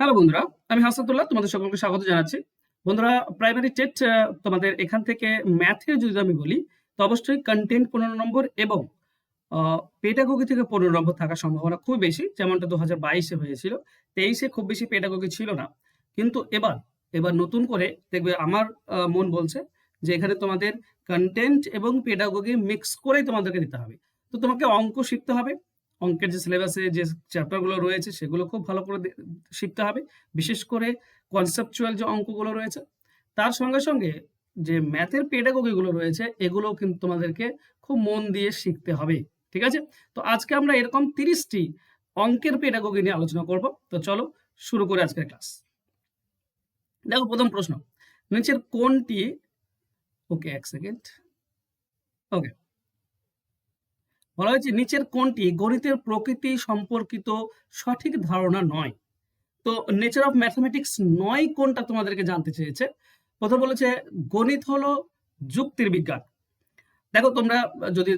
Hello বন্ধুরা, আমি হাসাতুল্লাহ তোমাদের সকলকে স্বাগত জানাচ্ছি। বন্ধুরা, প্রাইমারি টেট তোমাদের এখান থেকে ম্যাথের যদি আমি বলি, তো অবশ্যই কন্টেন্ট 15 নম্বর এবং পেডাগোগি থেকে 15 নম্বর থাকার সম্ভাবনা খুব বেশি, যেমনটা 2022-এ হয়েছিল। 23-এ খুব বেশি পেডাগোগি ছিল না, কিন্তু এবার নতুন করে দেখবে আমার মন বলছে যে এখানে তোমাদের কন্টেন্ট এবং পেডাগোগি মিক্স করেই তোমাদেরকে দিতে হবে। তো তোমাকে অঙ্ক শিখতে হবে, অঙ্কের যে সিলেবাসে যে চ্যাপ্টারগুলো রয়েছে সেগুলো খুব ভালো করে শিখতে হবে, বিশেষ করে কনসেপচুয়াল যে অঙ্কগুলো রয়েছে। তার সঙ্গে সঙ্গে যে ম্যাথের পেডাগোগিগুলো রয়েছে এগুলোও কিন্তু তোমাদেরকে খুব মন দিয়ে শিখতে হবে। ঠিক আছে? তো আজকে আমরা এরকম 30টি অঙ্কের পেডাগোগি নিয়ে আলোচনা করব। তো চলো শুরু করে আজকের ক্লাস। দেখো, প্রথম প্রশ্ন, নিচের কোনটি, ওকে এক সেকেন্ড, ওকে, বলা হয়েছে নিচের কোনটি গণিতের প্রকৃতি সম্পর্কিত সঠিক ধারণা নয়। তো নেচার অফ ম্যাথমেটিক্স নয় কোনটা তোমাদেরকে জানতে চেয়েছে। প্রথম বলেছে গণিত হলো যুক্তির বিজ্ঞান। দেখো, তোমরা যদি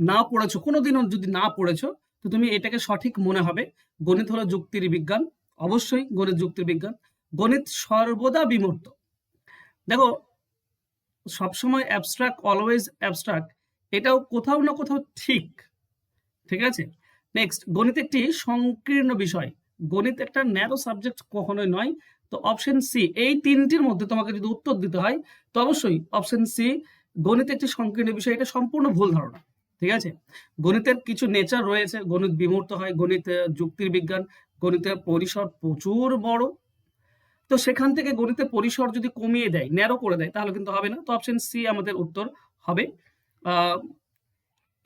না পড়েছো, কোনোদিনও যদি না পড়েছো, তো তুমি এটাকে সঠিক মনে হবে। গণিত হলো যুক্তির বিজ্ঞান, অবশ্যই গণিত যুক্তির বিজ্ঞান। গণিত সর্বদা বিমূর্ত। দেখো, সবসময় অ্যাবস্ট্রাক্ট, অলওয়েজ অ্যাবস্ট্রাক্ট, এটাও কোথাও না কোথাও ঠিক। ঠিক আছে? নেক্সট, গণিত একটি সংকীর্ণ বিষয়। গণিত একটা ন্যারো সাবজেক্ট কখনোই নয়। তো অপশন সি, এই তিনটির মধ্যে তোমাকে যদি উত্তর দিতে হয়, তো অবশ্যই অপশন সি, গণিত একটি সংকীর্ণ বিষয়, এটা সম্পূর্ণ ভুল ধারণা। ঠিক আছে? গণিতের কিছু নেচার রয়েছে, গণিত বিমূর্ত হয়, গণিত যুক্তির বিজ্ঞান, গণিতের পরিসর প্রচুর বড়। তো সেখান থেকে গণিতের পরিসর যদি কমিয়ে দেয়, ন্যারো করে দেয়, তাহলে কিন্তু হবে না। তো অপশন সি আমাদের উত্তর হবে। আহ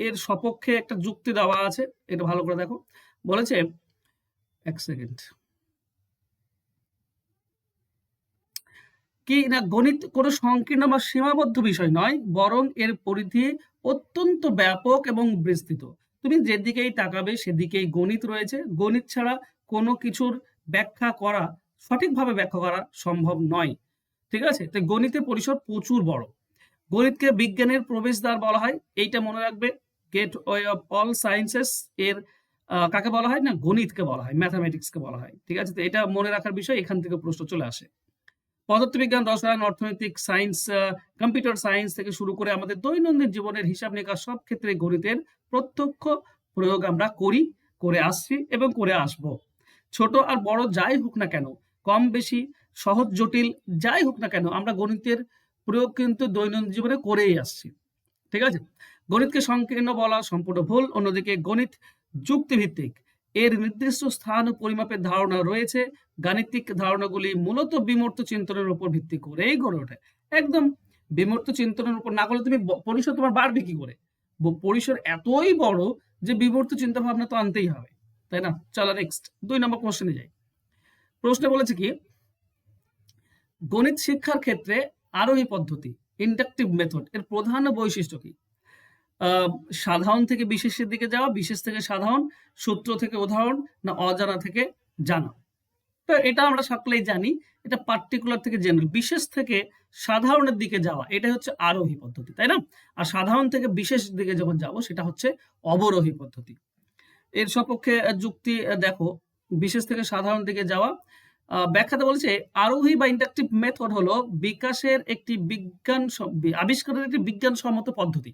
এর সপক্ষে একটা যুক্তি দেওয়া আছে, এটা ভালো করে দেখো। বলেছে, এক সেকেন্ড, কি না, গণিত কোনো সংকীর্ণ বা সীমাবদ্ধ বিষয় নয়, বরং এর পরিধি অত্যন্ত ব্যাপক এবং বিস্তৃত। তুমি যেদিকেই তাকাবে সেদিকেই গণিত রয়েছে। গণিত ছাড়া কোনো কিছুর ব্যাখ্যা করা, সঠিকভাবে ব্যাখ্যা করা সম্ভব নয়। ঠিক আছে? তো গণিতের পরিসর প্রচুর বড়। গণিতকে বিজ্ঞানের প্রবেশদ্বার বলা হয়, এইটা মনে রাখবে। গেটওয়ে অফ অল সায়েন্সেস এর কাকে বলা হয় না, গণিতকে বলা হয়, ম্যাথামেটিক্সকে বলা হয়। ঠিক আছে? তো এটা মনে রাখার বিষয়, এখান থেকে প্রশ্ন চলে আসে। পদার্থবিজ্ঞান, রসায়ন, অর্থনৈতিক সায়েন্স, কম্পিউটার সায়েন্স থেকে শুরু করে আমাদের দৈনন্দিন জীবনের হিসাব নিকাশ সব ক্ষেত্রে গণিতের প্রত্যক্ষ প্রয়োগ আমরা করি, করে আসছি এবং করে আসব। ছোট আর বড় যাই হোক না কেন, কম বেশি, সহজ জটিল যাই হোক না কেন, আমরা গণিতের প্রয়োগ কিন্তু দৈনন্দিন জীবনে করেই আসছি। ঠিক আছে? গণিতকে সংকীর্ণ বলা সম্পূর্ণ ভুল। অন্যদিকে গণিত যুক্তিভিত্তিক, এর নির্দিষ্ট স্থান ও পরিমাপের ধারণা রয়েছে। গাণিতিক ধারণাগুলি মূলত বিমূর্ত চিন্তনের উপর ভিত্তি করেই গড়ে ওঠে। একদম বিমূর্ত চিন্তনের উপর না করলে তুমি পরিসর তোমার বাড়বে কি করে? পরিসর এতই বড় যে বিমূর্ত চিন্তা ভাবনা তো আনতেই হবে, তাই না? চলো নেক্সট 2 নম্বর কোশ্চেনে যাই। প্রশ্নে বলেছে কি, গণিত শিক্ষার ক্ষেত্রে আরোহী পদ্ধতি, ইন্ডাকটিভ মেথড, এর প্রধান বৈশিষ্ট্য কি? সাধারণ থেকে বিশেষের দিকে যাওয়া, বিশেষ থেকে সাধারণ, সূত্র থেকে উদাহরণ, না অজানা থেকে জানা? তো এটা আমরা সকলেই জানি, এটা পার্টিকুলার থেকে জেনারেল, বিশেষ থেকে সাধারণের দিকে যাওয়া, এটা হচ্ছে আরোহী পদ্ধতি, তাই না? আর সাধারণ থেকে বিশেষ দিকে যখন যাব সেটা হচ্ছে অবরোহী পদ্ধতি। এর সপক্ষে যুক্তি দেখো, বিশেষ থেকে সাধারণ দিকে যাওয়া। ব্যাখ্যাতে বলছে, আরোহী বা ইন্ডাকটিভ মেথড হলো বিকাশের একটি আবিষ্কারের একটি বিজ্ঞানসম্মত পদ্ধতি।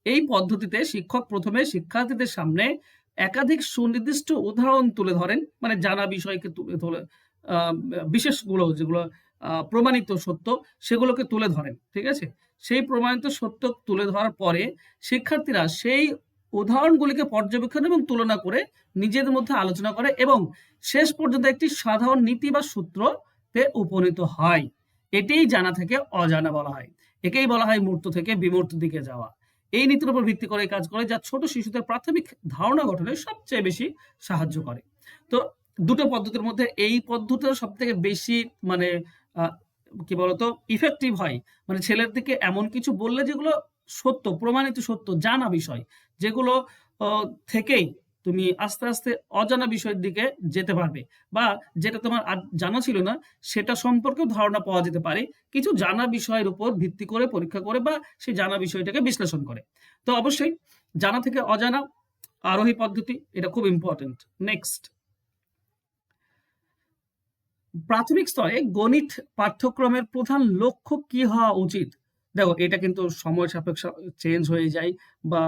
এই পদ্ধতিতে শিক্ষক প্রথমে শিক্ষার্থীদের সামনে একাধিক সুনির্দিষ্ট উদাহরণ তুলে ধরেন, মানে জানা বিষয়কে তুলে ধরে, বিশেষগুলো যেগুলো প্রমাণিত সত্য সেগুলোকে তুলে ধরেন। ঠিক আছে? সেই প্রমাণিত সত্য তুলে ধরার পরে শিক্ষার্থীরা সেই উদাহরণগুলিকে পর্যবেক্ষণ এবং তুলনা করে নিজেদের মধ্যে আলোচনা করে এবং শেষ পর্যন্ত একটি সাধারণ নীতি বা সূত্রতে উপনীত হয়। এটাই জানা থেকে অজানা বলা হয়। একেই বলা হয় মূর্ত থেকে বিমূর্ত দিকে যাওয়া। এই নীতির উপর ভিত্তি করে কাজ করে, যা ছোট শিশুদের প্রাথমিক ধারণা গঠনে সবচেয়ে বেশি সাহায্য করে। তো দুটো পদ্ধতির মধ্যে এই পদ্ধতিটা সব থেকে বেশি, মানে কি বলতো, ইফেক্টিভ হয়। মানে ছেলের দিকে এমন কিছু বললে যেগুলো সত্য, প্রমাণিত সত্য, জানা বিষয়, যেগুলো থেকেই তুমি আস্তে আস্তে অজানা বিষয়ের দিকে যেতে পারবে, বা যেটা তোমার জানা ছিল না সেটা সম্পর্কেও ধারণা পাওয়া যেতে পারে কিছু জানা বিষয়ের উপর ভিত্তি করে, পরীক্ষা করে, বা সেই জানা বিষয়টাকে বিশ্লেষণ করে। তো অবশ্যই জানা থেকে অজানা, আরোহী পদ্ধতি, এটা খুব ইম্পর্টেন্ট। নেক্সট, প্রাথমিক স্তরে গণিত পাঠ্যক্রমের প্রধান লক্ষ্য কি হওয়া উচিত? দেখো এটা কিন্তু সময় সাপেক্ষ চেঞ্জ হয়ে যায় বা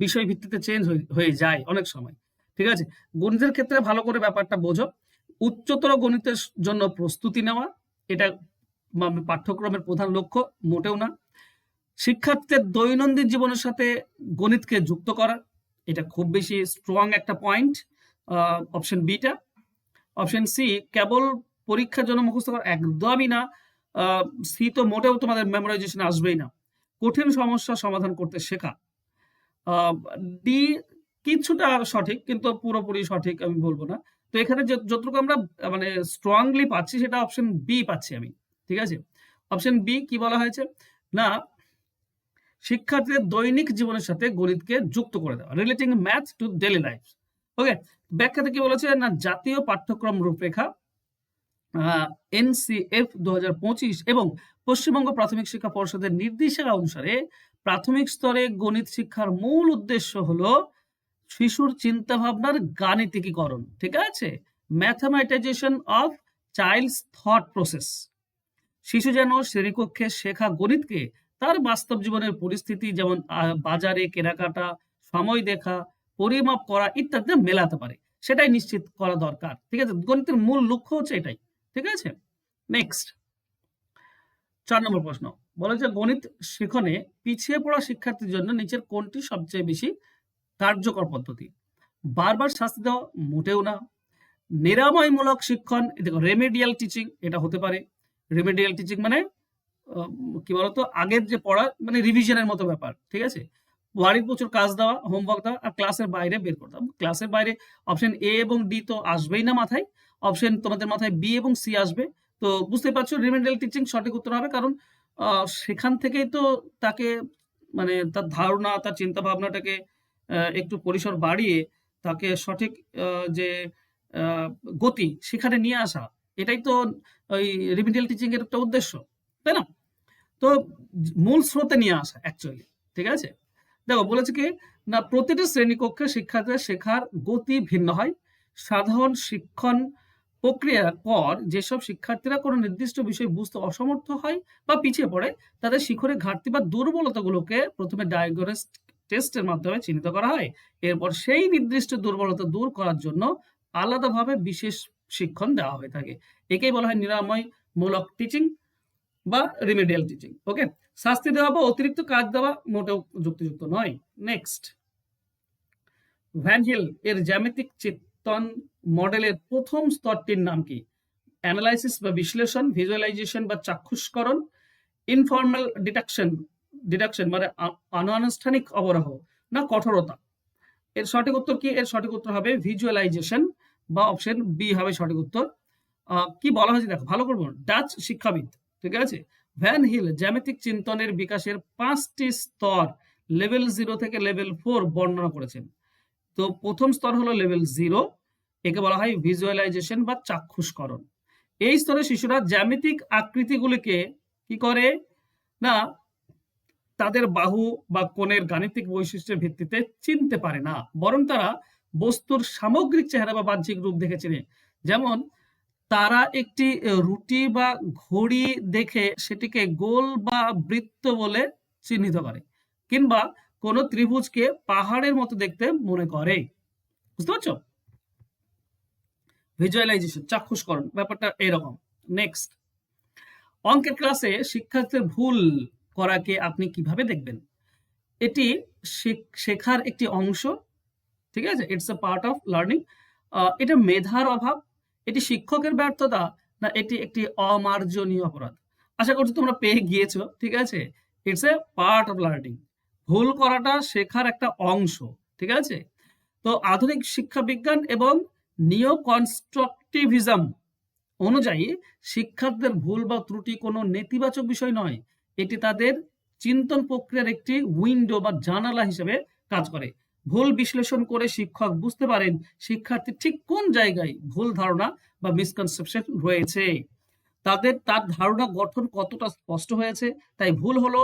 বিষয় ভিত্তিতে চেঞ্জ হয়ে যায় অনেক সময়। ঠিক আছে? গণিতের ক্ষেত্রে ভালো করে ব্যাপারটা বোঝো। উচ্চতর গণিতের জন্য প্রস্তুতি নেওয়া, এটা পাঠ্যক্রমের প্রধান লক্ষ্য মোটেও না। শিক্ষার্থীদের দৈনন্দিন জীবনের সাথে গণিতকে যুক্ত করা, এটা খুব বেশি স্ট্রং একটা point. Option B. Option C, কেবল পরীক্ষার জন্য মুখস্থ করা একদমই না। সি তো মোটেও তোমাদের মেমোরাইজেশন আসবেই না। কঠিন সমস্যা সমাধান করতে শেখা। ডি কিছুটা সঠিক কিন্তু পুরোপুরি সঠিক আমি বলবো না। তো এখানে যতটুকু আমরা মানে স্ট্রংলি পাচ্ছি সেটা অপশন বি পাচ্ছি আমি। ঠিক আছে? অপশন বি কি বলা হয়েছে না, শিক্ষার্থীদের দৈনিক জীবনের সাথে গণিতকে যুক্ত করে দেওয়া, relating math to daily life. Okay, ব্যাখ্যাতে কি বলেছে না, জাতীয় পাঠ্যক্রম রূপরেখা NCF 2025 এবং পশ্চিমবঙ্গ প্রাথমিক শিক্ষা পর্ষদের নির্দেশিকা অনুসারে প্রাথমিক স্তরে গণিত শিক্ষার মূল উদ্দেশ্য হলো শিশুর চিন্তা ভাবনার গাণিতিকীকরণ। ঠিক আছে? ম্যাথামেটাইজেশন অফ চাইল্ডস থট প্রসেস। শিশু যেন শ্রেণীকক্ষে শেখা গণিতকে তার বাস্তব জীবনের পরিস্থিতি, যেমন বাজারে কেনাকাটা, সময় দেখা, পরিমাপ করা ইত্যাদিতে মেলাতে পারে, সেটাই নিশ্চিত করা দরকার। ঠিক আছে? গণিতের মূল লক্ষ্য হচ্ছে এটাই। ঠিক আছে? নেক্সট 4 নম্বর প্রশ্ন বলে যে গণিত শিখনে পিছিয়ে পড়া শিক্ষার্থীর জন্য নিচের কোনটি সবচেয়ে বেশি কার্যকর পদ্ধতি? বারবার শাস্তি দেওয়া মোটেও না। নিরাময়মূলক শিক্ষণ, দেখো রেমেডিয়াল টিচিং এটা হতে পারে। রেমেডিয়াল টিচিং মানে কি বলতো, আগের যে পড়া মানে রিভিশনের মতো ব্যাপার। ঠিক আছে? বাড়ির প্রচুর কাজ দেওয়া, হোমওয়ার্ক দেওয়া আর ক্লাসের বাইরে বের করতাম। ক্লাসের বাইরে অপশন এ এবং ডি তো আসবেই না মাথায়, অপশন তোমাদের মাথায় বি এবং সি আসবে। তো বুঝতে পারছো রিমেডিয়াল টিচিং সঠিক উত্তর হবে, কারণ সেখান থেকেই তো তাকে মানে তার ধারণা, তার চিন্তা ভাবনাটাকে একটু পরিসর বাড়িয়ে তাকে সঠিক যে গতি সেখানে নিয়ে আসা, এটাই তো ওই রিমেডিয়াল টিচিং এর একটা উদ্দেশ্য, তাই না? তো মূল স্রোতে নিয়ে আসা অ্যাকচুয়ালি। ঠিক আছে? দেখো বলেছে কি না, প্রতিটি শ্রেণীকক্ষে শিক্ষার্থীদের শেখার গতি ভিন্ন হয়। সাধারণ শিক্ষণ প্রক্রিয়ার পর যেসব শিক্ষার্থীরা কোনো নির্দিষ্ট বিষয় বুঝতে অসমর্থ হয় বা পিছিয়ে পড়ে, তাদের শিখরে ঘাটতি বা দুর্বলতাগুলোকে প্রথমে ডায়াগনস্টিক টেস্টের মাধ্যমে চিহ্নিত করা হয়। এরপর সেই নির্দিষ্ট দুর্বলতা দূর করার জন্য আলাদাভাবে বিশেষ শিক্ষণ দেওয়া হয়ে থাকে। একেই বলা হয় নিরাময়মূলক টিচিং বা রিমেডিয়াল টিচিং। ওকে, শাস্তি দেওয়া বা অতিরিক্ত কাজ দেওয়া মোটেও যুক্তিযুক্ত নয়। নেক্সট, ভ্যান হিল এর জ্যামিতিক চিত্তন মডেলের প্রথম স্তরটির নাম কি? অ্যানালাইসিস বা বিশ্লেষণ, ভিজুয়ালাইজেশন বা চাক্ষুষকরণ, ইনফর্মাল ডিডাকশন মানে অনানুষ্ঠানিক অবরাহ, না কঠোরতা? এর সঠিক উত্তর কি? এর সঠিক উত্তর হবে ভিজুয়ালাইজেশন বা অপশন বি হবে সঠিক উত্তর। কি বলা হয়েছে দেখো ভালো করবো। ডাচ শিক্ষাবিদ, ঠিক আছে, ভ্যান হিল জ্যামিতিক চিন্তনের বিকাশের 5টি স্তর লেভেল 0 থেকে লেভেল 4 বর্ণনা করেছেন। তো প্রথম স্তর হলো লেভেল 0, একে বলা হয় ভিজুয়ালাইজেশন বা চাক্ষুষকরণ। এই স্তরে শিশুরা জ্যামিতিক আকৃতিগুলিকে কি করে না, তাদের বাহু বা কোণের গাণিতিক বৈশিষ্ট্যের ভিত্তিতে চিনতে পারে না, বরং তারা বস্তুর সামগ্রিক চেহারা বা বাহ্যিক রূপ দেখে চিনে। যেমন তারা একটি রুটি বা ঘড়ি দেখে সেটিকে গোল বা বৃত্ত বলে চিহ্নিত করে, কিংবা কোনো ত্রিভুজকে পাহাড়ের মতো দেখতে মনে করে। বুঝতে পারছো? ভিজুয়ালাইজেশন, চাক্ষুষকরণ, ব্যাপারটা এরকম। নেক্সট, অঙ্কের ক্লাসে শিক্ষার্থীদের ভুল করাকে আপনি কিভাবে দেখবেন? এটি শেখার একটি অংশ। ঠিক আছে? It's a part of learning. এটা মেধার অভাব, এটি শিক্ষকের ব্যর্থতা, না এটি একটি অমার্জনীয় অপরাধ? আশা করছি তোমরা পেয়ে গিয়েছো। ঠিক আছে? It's a part of learning. ভুল করাটা শেখার একটা অংশ। ঠিক আছে? তো আধুনিক শিক্ষা বিজ্ঞান এবং নিও কনস্ট্রাকটিভিজম অনুযায়ী শিক্ষার্থীদের ভুল বা ত্রুটি কোনো নেতিবাচক বিষয় নয়, এটি তাদের চিন্তন প্রক্রিয়ার একটি উইন্ডো বা জানালা হিসেবে কাজ করে। ভুল বিশ্লেষণ করে শিক্ষক বুঝতে পারেন শিক্ষার্থী ঠিক কোন জায়গায় ভুল ধারণা বা মিসকনসেপশন রয়েছে, তার ধারণা গঠন কতটা স্পষ্ট হয়েছে। তাই ভুল হলো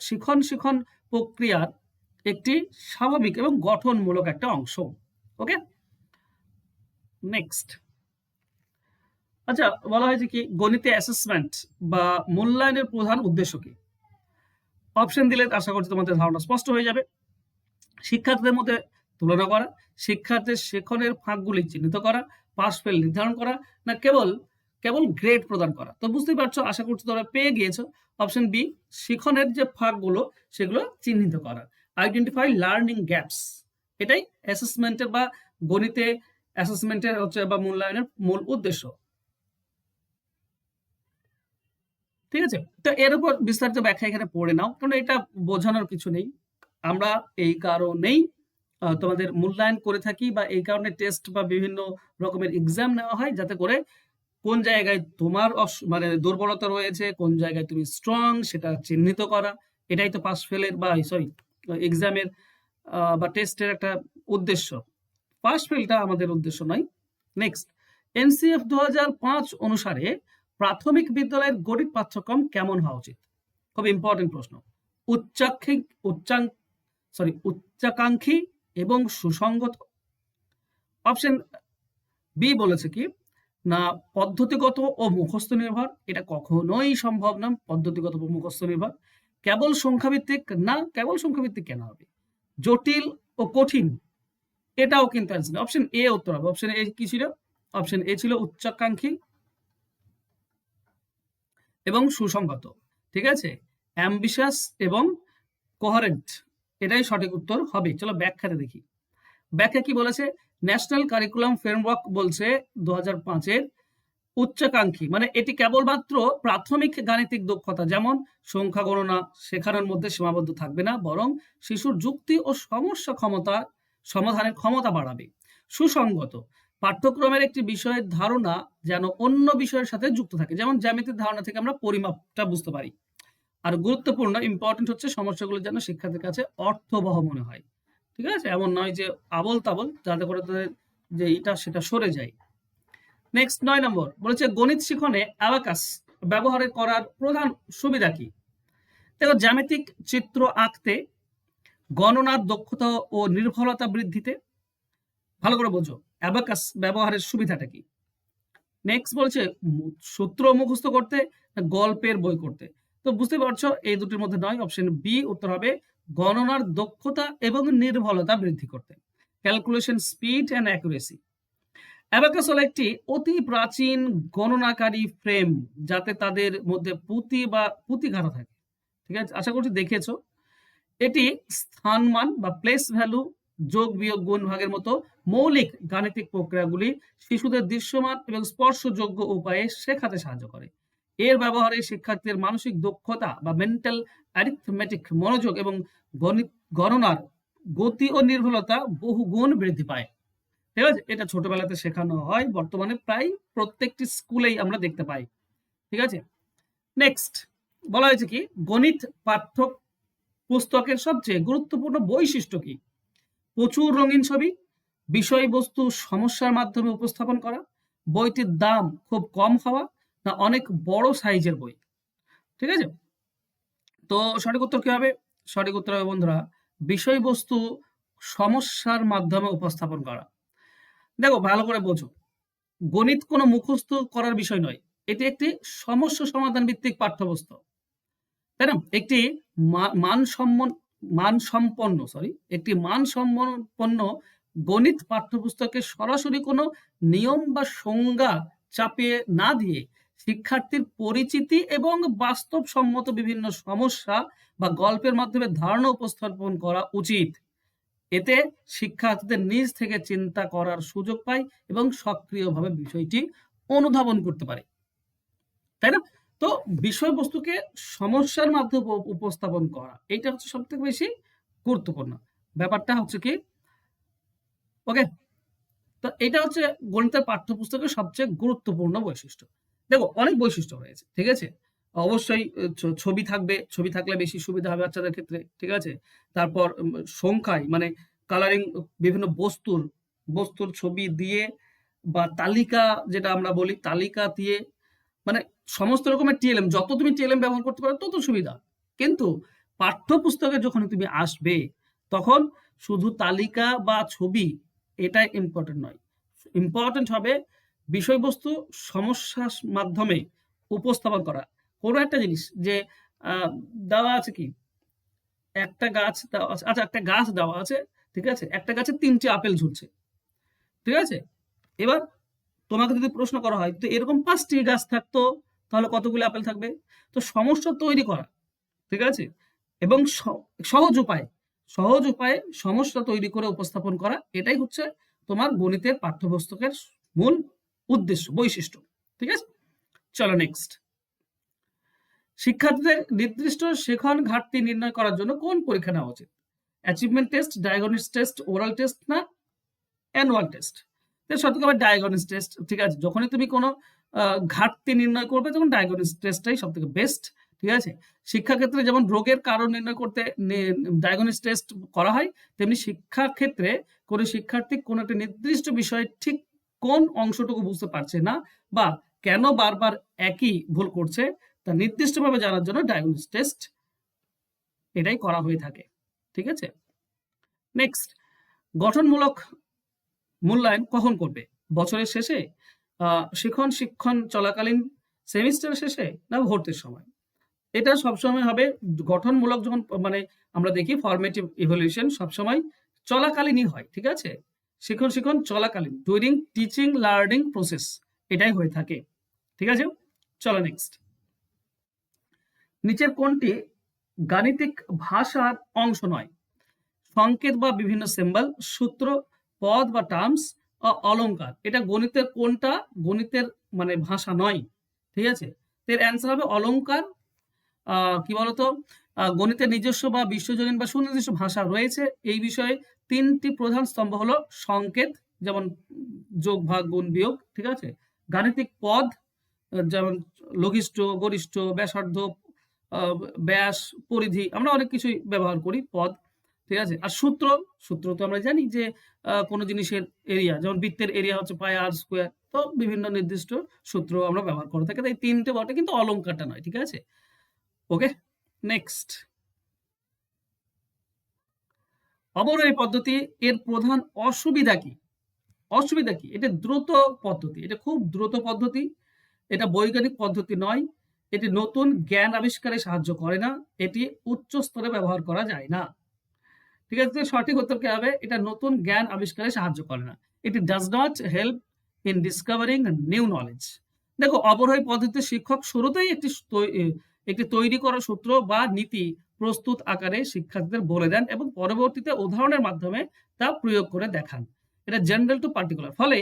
শিখন প্রক্রিয়ার একটি স্বাভাবিক এবং গঠনমূলক একটা অংশ। ওকে, নেক্সট। আচ্ছা, বলা হয়েছে কি গণিতে অ্যাসেসমেন্ট বা মূল্যায়নের প্রধান উদ্দেশ্য কি? অপশন দিলে আশা করছি তোমাদের ধারণা স্পষ্ট হয়ে যাবে। শিক্ষার্থীদের মধ্যে তুলনা করা, শিক্ষার্থীর শেখনের ফাঁকগুলি চিহ্নিত করা, পাস ফেল নির্ধারণ করা, না কেবল কেবল গ্রেড প্রদান করা। তো বুঝতেই পারছো, আশা করছি তোমরা পেয়ে গিয়েছো। অপশন বি, শিখনের যে ফাঁকগুলো সেগুলো চিহ্নিত করা, আইডেন্টিফাই লার্নিং গ্যাপস। এটাই অ্যাসেসমেন্টের বা গণিতে অ্যাসেসমেন্টের হচ্ছে বা মূল্যায়নের মূল উদ্দেশ্য। ঠিক আছে, তো এর উপর বিস্তারিত ব্যাখ্যা এখানে পড়ে নাও, কারণ এটা বোঝানোর কিছু নেই। আমরা এই কারণেই তোমাদের মূল্যায়ন করে থাকি, বা এই কারণে টেস্ট বা বিভিন্ন রকমের এক্সাম নেওয়া হয়, যাতে করে কোন জায়গায় তোমার মানে দুর্বলতা রয়েছে, কোন জায়গায় তুমি স্ট্রং সেটা চিহ্নিত করা। এটাই তো পাস ফেলের বা সরি এক্সামের বা টেস্টের একটা উদ্দেশ্য। পাস ফেলটা আমাদের উদ্দেশ্য নয়। নেক্সট, এনসিএফ 2005 অনুসারে প্রাথমিক বিদ্যালয়ের গণিত পাঠ্যক্রম কেমন হওয়া উচিত? খুব ইম্পর্টেন্ট প্রশ্ন। উচ্চাক্ষী উচ্চাং উচ্চাকাঙ্ক্ষী এবং সুসংগত। অপশন বি বলেছে কি না পদ্ধতিগত ও মুখস্থ নির্ভর। এটা কখনোই সম্ভব না, পদ্ধতিগত ও মুখস্থ নির্ভর। কেবল সংখ্যাভিত্তিক, না কেবল সংখ্যাভিত্তিক কেন হবে? জটিল ও কঠিন, এটাও কিন্তু অ্যান্সার। অপশন এ উত্তর হবে। অপশন এ কি ছিল? অপশন এ ছিল উচ্চাকাঙ্ক্ষী এবং সুসংগত। ঠিক আছে, অ্যাম্বিশাস এবং কোহারেন্ট, এটাই সঠিক উত্তর হবে। চলো ব্যাখ্যাতে দেখি। ব্যাখ্যা কি বলেছে? ন্যাশনাল কারিকুলাম ফ্রেমওয়ার্ক বলছে 2005-এর উচ্চাকাঙ্ক্ষী মানে এটি কেবলমাত্র প্রাথমিক গাণিতিক দক্ষতা যেমন সংখ্যা গণনা শেখানোর মধ্যে সীমাবদ্ধ থাকবে না, বরং শিশুর যুক্তি ও সমস্যা সমাধানের ক্ষমতা বাড়াবে। সুসংগত, পাঠ্যক্রমের একটি বিষয়ের ধারণা যেন অন্য বিষয়ের সাথে যুক্ত থাকে, যেমন জ্যামিতির ধারণা থেকে আমরা পরিমাপটা বুঝতে পারি। আর গুরুত্বপূর্ণ ইম্পর্টেন্ট হচ্ছে সমস্যাগুলো যেন শিক্ষার্থীর কাছে অর্থবহ মনে হয়। ঠিক আছে, এমন নয় যে আবল তাবল, যাতে করে তাদের যে এটা সেটা সরে যায়। নেক্সট 9 নম্বর বলেছে গণিত শিখনে অ্যাবাকাস ব্যবহার করার প্রধান সুবিধা কি? দেখো, জ্যামিতিক চিত্র আঁকতে, গণনার দক্ষতা ও নির্ভুলতা বৃদ্ধিতে। ভালো করে বোঝো অ্যাবাকাস ব্যবহারের সুবিধাটা কি। নেক্সট বলছে সূত্র মুখস্থ করতে, গল্পের বই করতে। তো বুঝতে পারছো এই দুটির মধ্যে নয়। অপশন বি উত্তর হবে গণনার দক্ষতা এবং নির্ভুলতা বৃদ্ধি করতে, calculation speed and accuracy. Abacus হলো একটি অতি প্রাচীন গণনাকারী ফ্রেম, যাতে তাদের মধ্যে পুঁতি বা পুঁতি ঘাটা থাকে। ঠিক আছে, আশা করছি দেখেছো। এটি স্থানমান বা প্লেস ভ্যালু, যোগ বিয়োগ গুণ ভাগের মতো মৌলিক গাণিতিক প্রক্রিয়াগুলি শিশুদের দৃশ্যমান এবং স্পর্শযোগ্য উপায়ে শেখাতে সাহায্য করে। এর ব্যবহারে শিক্ষার্থীদের মানসিক দক্ষতা বা মেন্টাল অ্যারিথমেটিক মনোযোগ এবং গণনার গতি ও নির্ভুলতা বহু গুণ বৃদ্ধি পায়। ঠিক আছে, এটা ছোটবেলাতে শেখানো হয়, বর্তমানে প্রায় প্রত্যেকটি স্কুলেই আমরা দেখতে পাই। ঠিক আছে, নেক্সট বলা হয়েছে কি গণিত পাঠ্য পুস্তকের সবচেয়ে গুরুত্বপূর্ণ বৈশিষ্ট্য কি? প্রচুর রঙিন ছবি, বিষয়বস্তু সমস্যার মাধ্যমে উপস্থাপন করা, বইটির দাম খুব কম হওয়া, না অনেক বড় সাইজের বই। ঠিক আছে, তো সঠিক উত্তর কি হবে? সঠিক উত্তর হবে বন্ধুরা বিষয়বস্তু সমস্যার মাধ্যমে উপস্থাপন করা। দেখো ভালো করে বোঝো, গণিত কোনো মুখস্থ করার বিষয় নয়, এটি একটি সমস্যা সমাধান ভিত্তিক পাঠ্যপুস্তক, তাই না? একটি মানসম্পন্ন গণিত পাঠ্যপুস্তকে সরাসরি কোনো নিয়ম বা সংজ্ঞা চাপিয়ে না দিয়ে শিক্ষার্থীর পরিচিতি এবং বাস্তবসম্মত বিভিন্ন সমস্যা বা গল্পের মাধ্যমে ধারণা উপস্থাপন করা উচিত। এতে শিক্ষার্থীদের নিজ থেকে চিন্তা করার সুযোগ পায় এবং সক্রিয়ভাবে বিষয়টি অনুধাবন করতে পারে, তাই না? তো বিষয়বস্তুকে সমস্যার মাধ্যমে উপস্থাপন করা, এইটা হচ্ছে সব থেকে বেশি গুরুত্বপূর্ণ ব্যাপারটা হচ্ছে কি। ওকে, তো এটা হচ্ছে গণিতের পাঠ্যপুস্তকের সবচেয়ে গুরুত্বপূর্ণ বৈশিষ্ট্য। দেখো অনেক বৈশিষ্ট্য রয়েছে, ঠিক আছে। অবশ্যই ছবি থাকবে, ছবি থাকলে বেশি সুবিধা হবে বাচ্চাদের ক্ষেত্রে। ঠিক আছে, তারপর সংখ্যায় মানে কালারিং, বিভিন্ন বস্তুর ছবি দিয়ে বা তালিকা, যেটা আমরা বলি তালিকা দিয়ে, মানে সমস্ত রকমের টিএলএম, যত তুমি টিএলএম ব্যবহার করতে পারো তত সুবিধা। কিন্তু পাঠ্যপুস্তকে যখন তুমি আসবে, তখন শুধু তালিকা বা ছবি এটা ইম্পর্টেন্ট নয়। ইম্পর্টেন্ট হবে বিষয়বস্তু সমস্যার মাধ্যমে উপস্থাপন করা। কোনো একটা জিনিস যে দেওয়া আছে কি, একটা গাছ দেওয়া আছে, আচ্ছা একটা গাছ দেওয়া আছে, ঠিক আছে? একটা গাছে ৩ টি আপেল ঝুলছে, ঠিক আছে? এবার তোমাকে যদি প্রশ্ন করা হয়, তো এরকম ৫ টি গাছ থাকতো, তাহলে কতগুলো আপেল থাকবে? তো সমস্যা তৈরি করা, ঠিক আছে? এবং সহজ উপায়ে, সহজ উপায়ে সমস্যা তৈরি করে উপস্থাপন করা, এটাই হচ্ছে তোমার গণিতের পাঠ্যপুস্তকের মূল উদ্দেশ্য, বৈশিষ্ট্য। ঠিক আছে? চলো নেক্সট। শিক্ষার্থীদের নির্দিষ্ট শেখন ঘাটতি নির্ণয় করার জন্য কোন পরীক্ষা নেওয়া উচিত? Achievement test, diagnostic test, oral test না অ্যানুয়াল টেস্ট? সঠিক হবে ডায়াগনস্টিক টেস্ট। ঠিক আছে? যখনই তুমি কোনো ঘাটতি নির্ণয় করবে, তখন ডায়াগনস্টিক টেস্টটাই সবথেকে বেস্ট। ঠিক আছে? শিক্ষাক্ষেত্রে যেমন রোগের কারণ নির্ণয় করতে ডায়াগনস্টিক টেস্ট করা হয়, তেমনি শিক্ষাক্ষেত্রে কোনো শিক্ষার্থী কোনো একটা নির্দিষ্ট বিষয়ে ঠিক কোন অংশটুকু বুঝতে পারছে না বা কেন বারবার একই ভুল করছে, তা নির্দিষ্টভাবে জানার জন্য ডায়াগনস্টিক টেস্ট এটাই করা হয়ে থাকে। ঠিক আছে? নেক্সট, গঠনমূলক মূল্যায়ন কখন করবে? বছরের শেষে, শিক্ষণ চলাকালীন, সেমিস্টার শেষে না ভর্তির সময়? এটা সবসময় হবে গঠনমূলক, যখন মানে আমরা দেখি ফরমেটিভ ইভ্যালুয়েশন সবসময় চলাকালীনই হয়। ঠিক আছে? শিক্ষণ চলাকালীন, ডুরিং টিচিং লার্নিং প্রসেস, এটাই হয়ে থাকে। ঠিক আছে? চলো নেক্সট। নিচের কোনটি গাণিতিক ভাষার অংশ নয়? সংকেত বা বিভিন্ন সিম্বল, সূত্র, পদ বা টার্মস, অলংকার। এটা গণিতের কোনটা গণিতের মানে ভাষা নয়? ঠিক আছে? এর অ্যান্সার হবে অলংকার। কি বলতো, গণিতের নিজস্ব বা বিশ্বজনীন বা সুনির্দিষ্ট ভাষা রয়েছে। এই বিষয়ে ৩টি প্রধান স্তম্ভ হলো সংকেত, যেমন যোগ, ভাগ, গুণ, বিয়োগ। ঠিক আছে? গাণিতিক পদ, যেমন লঘিষ্ঠ, গরিষ্ঠ, ব্যাসার্ধ, ব্যাস, পরিধি, আমরা অনেক কিছুই ব্যবহার করি পদ। ঠিক আছে? আর সূত্র, সূত্র তো আমরা জানি যে কোনো জিনিসের এরিয়া, যেমন বৃত্তের এরিয়া হচ্ছে পাই আর স্কোয়ার। তো বিভিন্ন নির্দিষ্ট সূত্র আমরা ব্যবহার করে থাকি। তাই ৩টে বটে, কিন্তু অলংকারটা নয়। ঠিক আছে? ওকে, নেক্সট। অবরোহী পদ্ধতি এর প্রধান অসুবিধা কি? অসুবিধা কি? এটা দ্রুত পদ্ধতি, এটা খুব দ্রুত পদ্ধতি, এটা বৈজ্ঞানিক পদ্ধতি নয়, এটি নতুন জ্ঞান আবিষ্কারে সাহায্য করে না, এটি উচ্চ স্তরে ব্যবহার করা যায় না। ঠিক আছে? সঠিক উত্তর কি হবে? এটা নতুন জ্ঞান আবিষ্কারে সাহায্য করে না। It does not help in discovering new knowledge. দেখো, অবরোহী পদ্ধতিতে শিক্ষক শুরুতেই একটি তৈরি করা সূত্র বা নীতি প্রস্তুত আকারে শিক্ষার্থীদের বলে দেন এবং পরবর্তীতে উদাহরণের মাধ্যমে তা প্রয়োগ করে দেখান। এটা জেনারেল টু পার্টিকুলার। ফলে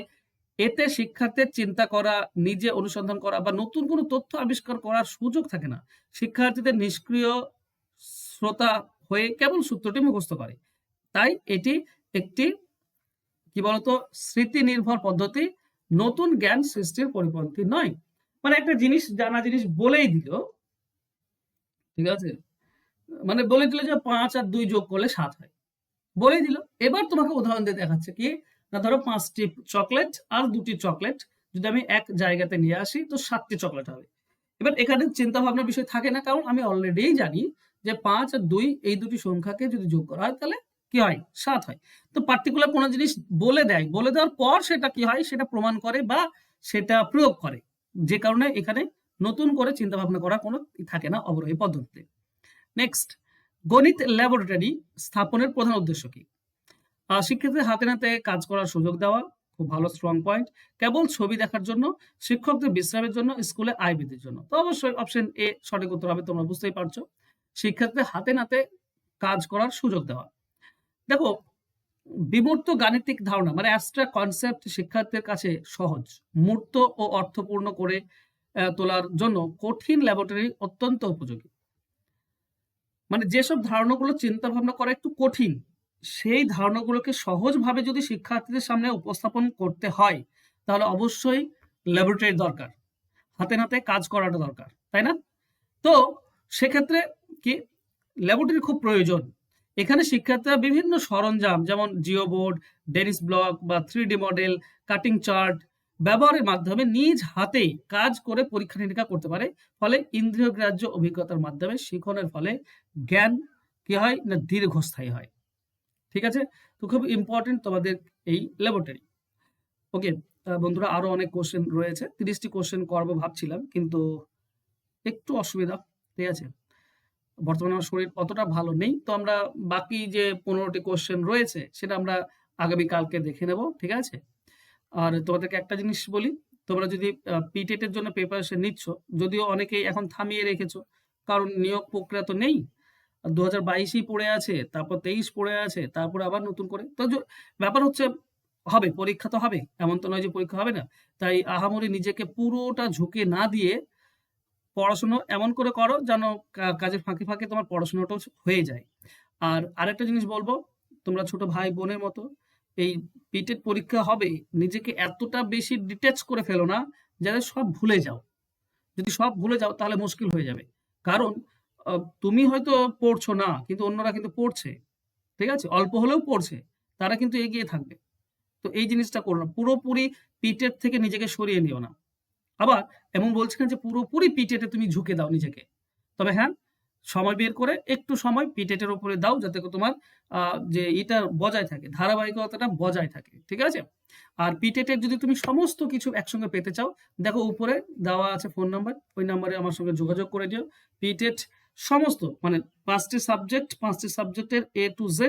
এতে শিক্ষার্থীর চিন্তা করা, নিজে অনুসন্ধান করা বা নতুন কোনো তথ্য আবিষ্কার করার সুযোগ থাকে না। শিক্ষার্থীদের নিষ্ক্রিয় শ্রোতা হয়ে কেবল সূত্রটি মুখস্থ করে। তাই এটি একটি কি বলতো স্মৃতি নির্ভর পদ্ধতি, নতুন জ্ঞান সৃষ্টির পরিপন্থী নয়। মানে একটা জিনিস, জানা জিনিস বলেই দিল, ঠিক আছে? মানে বলে দিল যে ৫ আর ২ যোগ করলে ৭ হয়, বলেই দিল। এবার তোমাকে উদাহরণ দিয়ে দেখাচ্ছে কি, না ধরো ৫টি চকলেট আর ২টি চকলেট যদি আমি এক জায়গাতে নিয়ে আসি, তো ৭টি চকলেট হবে। এবার এখানে চিন্তা ভাবনার বিষয় থাকে না, কারণ আমি অলরেডি জানি যে ৫ আর ২ এই দুটি সংখ্যাকে যদি যোগ করা হয়, তাহলে কি হয়? ৭ হয়। তো পার্টিকুলার কোনো জিনিস বলে দেয়, বলে দেওয়ার পর সেটা কি হয়, সেটা প্রমাণ করে বা সেটা প্রয়োগ করে। যে কারণে এখানে নতুন করে চিন্তা ভাবনা করা কোনো থাকে না অবরোহী পদ্ধতিতে। নেক্সট, গণিত ল্যাবরেটরি স্থাপনের প্রধান উদ্দেশ্য কি? শিক্ষার্থীদের হাতে নাতে কাজ করার সুযোগ দেওয়া, খুব ভালো স্ট্রং পয়েন্ট। কেবল ছবি দেখার জন্য, শিক্ষকদের বিশ্রামের জন্য, স্কুলে আয় বৃদ্ধির জন্য? তো অবশ্যই অপশন এ সঠিক উত্তর হবে, তোমরা বুঝতেই পারছো। শিক্ষার্থীদের হাতে নাতে কাজ করার সুযোগ দেওয়া। দেখো, বিমূর্ত গাণিতিক ধারণা মানে অ্যাবস্ট্রাক্ট কনসেপ্ট শিক্ষার্থীদের কাছে সহজ, মূর্ত ও অর্থপূর্ণ করে তোলার জন্য কঠিন ল্যাবরেটরি অত্যন্ত উপযোগী। মানে যেসব ধারণাগুলো চিন্তা ভাবনা করা একটু কঠিন, সেই ধারণাগুলোকে সহজভাবে যদি শিক্ষার্থীদের সামনে উপস্থাপন করতে হয়, তাহলে অবশ্যই ল্যাবরেটরি দরকার, হাতে নাতে কাজ করাটা দরকার, তাই না? তো সেক্ষেত্রে কি ল্যাবরেটরি খুব প্রয়োজন। এখানে শিক্ষার্থীরা বিভিন্ন সরঞ্জাম, যেমন জিও বোর্ড, ডেনিস ব্লক বা 3D মডেল, কাটিং চার্ট ব্যবহারের মাধ্যমে নিজ হাতে কাজ করে পরীক্ষা নিরীক্ষা করতে পারে। ফলে ইন্দ্রিয়গ্রাহ্য অভিজ্ঞতার মাধ্যমে শিখনের ফলে জ্ঞান কি হয় না দীর্ঘস্থায়ী হয়। ঠিক আছে? তো খুব ইম্পর্টেন্ট তোমাদের এই ল্যাবরেটরি। ওকে, বন্ধুরা আরো অনেক কোশ্চেন রয়েছে, 30টি কোশ্চেন করবো ভাবছিলাম, কিন্তু একটু অসুবিধা, ঠিক আছে? বর্তমানে আমার শরীর অতটা ভালো নেই, তো আমরা বাকি যে 15টি কোশ্চেন রয়েছে সেটা আমরা আগামীকালকে দেখে নেব, ঠিক আছে? আর তোমাদেরকে একটা জিনিস বলি, তোমরা যদি পিটেট এর জন্য প্রিপারেশন নিচ্ছ, যদিও অনেকেই এখন থামিয়ে রেখেছো, কারণ নিয়োগ প্রক্রিয়া তো নেই। 2022ই পড়ে আছে, তারপর 23 পড়ে আছে, তারপরে আবার নতুন করে। তো ব্যাপার হচ্ছে হবে, পরীক্ষা তো হবে। এমন তো নয় যে পরীক্ষা হবে না। তাই আহামরি নিজেকে পুরোটা ঝুঁকে না দিয়ে পড়াশুনো এমন করে করো যেন কাজের ফাঁকে, ফাঁকে তোমার পড়াশোনাটাও হয়ে যায়। আর আরেকটা জিনিস বলবো, তোমরা ছোট ভাই বোনের মতো এই পিটেট পরীক্ষা হবে, নিজেকে এতটা বেশি ডিট্যাচ করে ফেলো না যাতে সব ভুলে যাও। যদি সব ভুলে যাও তাহলে মুশকিল হয়ে যাবে। কারণ তুমি হয়তো পড়ছো না, কিন্তু অন্যরা কিন্তু পড়ছে। ঠিক আছে? অল্প হলেও পড়ছে। তারা কিন্তু এগিয়ে থাকবে। তো এই জিনিসটা করো না। পুরোপুরি পিটেট থেকে নিজেকে সরিয়ে নিও না। আবার এমন বলছি না যে পুরোপুরি পিটেটে তুমি ঝুঁকে দাও নিজেকে। তবে হ্যাঁ, সময় বের করে একটু সময় পিটেটের উপরে দাও যাতে করে তোমার যে এটা বজায় থাকে, ধারাবাহিকতাটা বজায় থাকে। ঠিক আছে? আর পিটেটের যদি তুমি সমস্ত কিছু একসঙ্গে পেতে চাও, দেখো উপরে দেওয়া আছে ফোন নাম্বার। ওই নাম্বারে আমার সঙ্গে যোগাযোগ করে দিও। পিটেট সমস্ত মানে 5টি সাবজেক্ট, 5টি সাবজেক্টের A to Z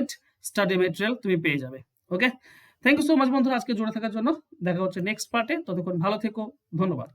study material তুমি পেয়ে যাবে। ওকে? থ্যাংক ইউ সো মাচ বন্ধুরা আজকে জুড়ে থাকার জন্য। দেখা হচ্ছে নেক্সট পার্টে। ততক্ষণ ভালো থেকো। ধন্যবাদ।